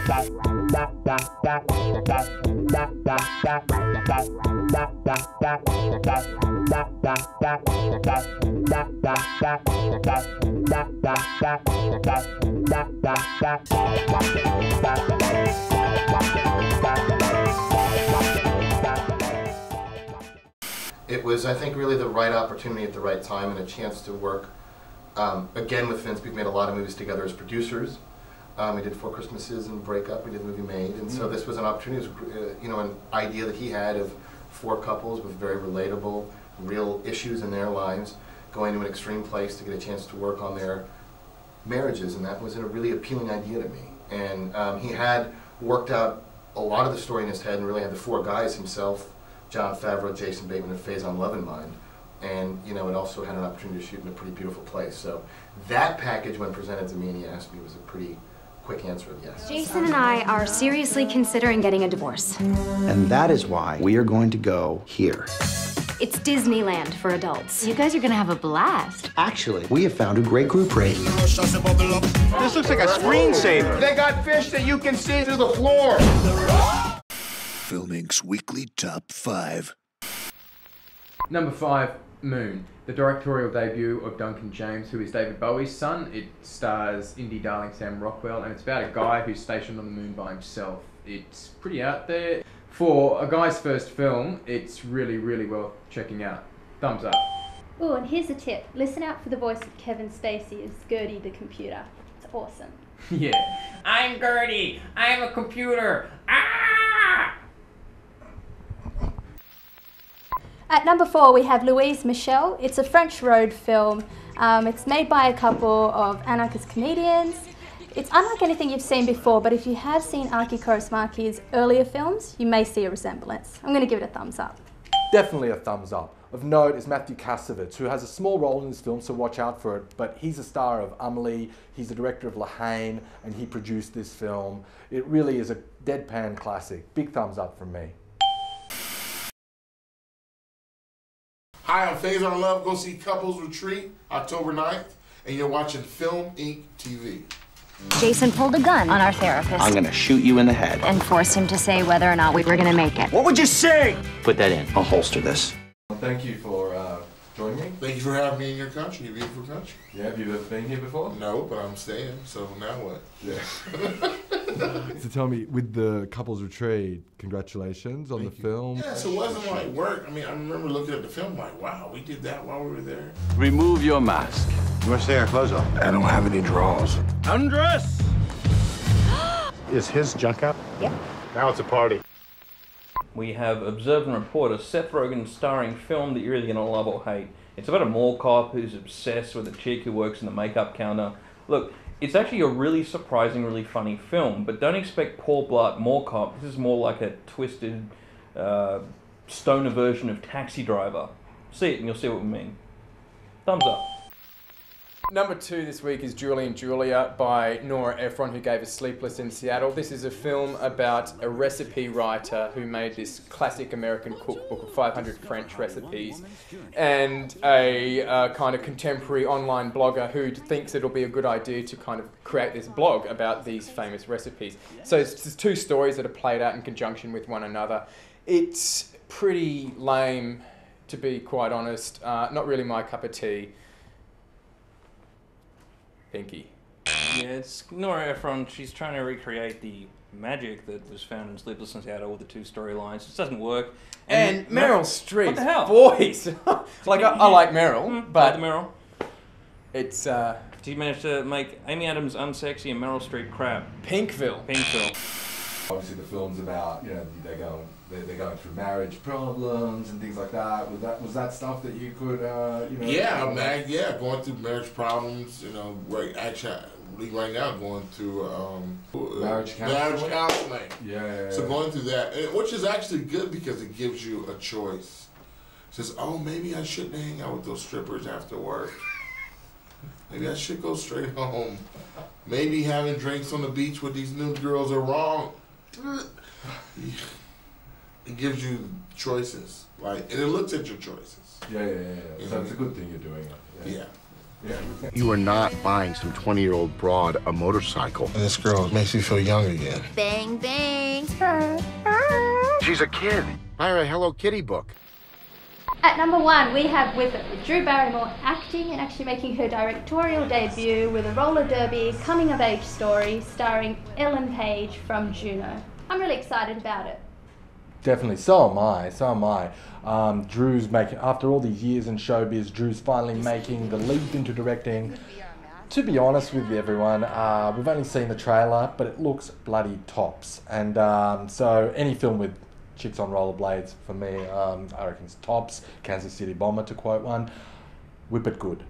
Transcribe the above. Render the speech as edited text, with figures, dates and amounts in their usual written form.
It was, I think, really the right opportunity at the right time and a chance to work again with Vince. We've made a lot of movies together as producers. We did Four Christmases and Break Up. We did the movie Made, and so this was an opportunity. It was, you know, an idea that he had of four couples with very relatable, real issues in their lives, going to an extreme place to get a chance to work on their marriages, and that was a really appealing idea to me. And he had worked out a lot of the story in his head and really had the four guys himself, Jon Favreau, Jason Bateman, and Faizon Love in mind. And, you know, it also had an opportunity to shoot in a pretty beautiful place. So that package, when presented to me and he asked me, was a pretty quick answer of yes. Jason and I are seriously considering getting a divorce. And that is why we are going to go here. It's Disneyland for adults. You guys are gonna have a blast. Actually, we have found a great group rate. This looks like a screensaver. They got fish that you can see through the floor. FILMINK's weekly top 5. Number 5, Moon, the directorial debut of Duncan James, who is David Bowie's son. It stars indie darling Sam Rockwell, and it's about a guy who's stationed on the moon by himself. It's pretty out there. For a guy's first film, it's really, really worth checking out. Thumbs up. Oh, and here's a tip. Listen out for the voice of Kevin Spacey as Gertie the computer. It's awesome. Yeah. I'm Gertie. I'm a computer. Ah! At number 4, we have Louise Michel. It's a French road film. It's made by a couple of anarchist comedians. It's unlike anything you've seen before, but if you have seen Aki Kaurismäki's earlier films, you may see a resemblance. I'm going to give it a thumbs up. Definitely a thumbs up. Of note is Matthew Kassovitz, who has a small role in this film, so watch out for it, but he's a star of Amelie, he's the director of La Haine, and he produced this film. It really is a deadpan classic. Big thumbs up from me. Hi, I'm Faizon Love. Go see Couples Retreat, October 9th, and you're watching FILMINK TV. Jason pulled a gun on our therapist. I'm gonna shoot you in the head. And forced him to say whether or not we were gonna make it. What would you say? Put that in. I'll holster this. Thank you for joining me. Thank you for having me in your country, your beautiful country. Yeah, have you ever been here before? No, but I'm staying, so now what? Yeah. So tell me, with the Couples Retreat, congratulations on the film. Yes, it wasn't like work. I mean, I remember looking at the film like, wow, we did that while we were there. Remove your mask. You want to take our clothes off? I don't have any drawers. Undress! Is his junk out? Yep. Now it's a party. We have Observe and Report, a Seth Rogen starring film that you're either going to love or hate. It's about a mall cop who's obsessed with a chick who works in the makeup counter. Look, it's actually a really surprising, really funny film, but don't expect Paul Blart Mall Cop. This is more like a twisted, stoner version of Taxi Driver. See it and you'll see what we mean. Thumbs up. Number 2 this week is Julie and Julia by Nora Ephron, who gave us Sleepless in Seattle. This is a film about a recipe writer who made this classic American cookbook of 500 French recipes, and a kind of contemporary online blogger who thinks it'll be a good idea to kind of create this blog about these famous recipes. So it's just 2 stories that are played out in conjunction with one another. It's pretty lame, to be quite honest. Not really my cup of tea. Pinky. Yeah, it's Nora Ephron. She's trying to recreate the magic that was found in Sleepless in Seattle with the 2 storylines. It doesn't work. And Meryl Streep. What the hell? Voice. Like, I like Meryl, but... the Meryl. It's, Did you manage to make Amy Adams unsexy and Meryl Streep crap? Pinkville. Obviously the film's about, you know, they're going through marriage problems and things like that. Was that stuff that you could, you know? Yeah, man. Yeah, going through marriage problems. You know, right now going through marriage counseling. Yeah. So going through that, which is actually good because it gives you a choice. It says, oh, maybe I shouldn't hang out with those strippers after work. Maybe I should go straight home. Maybe having drinks on the beach with these new girls are wrong. It gives you choices, like, and it looks at your choices. Yeah. So it's a good thing you're doing it. Yeah. You are not buying some 20-year-old broad a motorcycle. This girl makes me feel young again. Bang, bang. She's a kid. Buy her a Hello Kitty book. At number 1, we have with Drew Barrymore acting and actually making her directorial debut with a roller derby coming-of-age story starring Ellen Page from Juno. I'm really excited about it. Definitely, so am I. Drew's making, after all these years in showbiz, Drew's finally making the leap into directing. To be honest with everyone, we've only seen the trailer, but it looks bloody tops. And so any film with chicks on rollerblades, for me, I reckon it's tops. Kansas City Bomber, to quote one. Whip it good.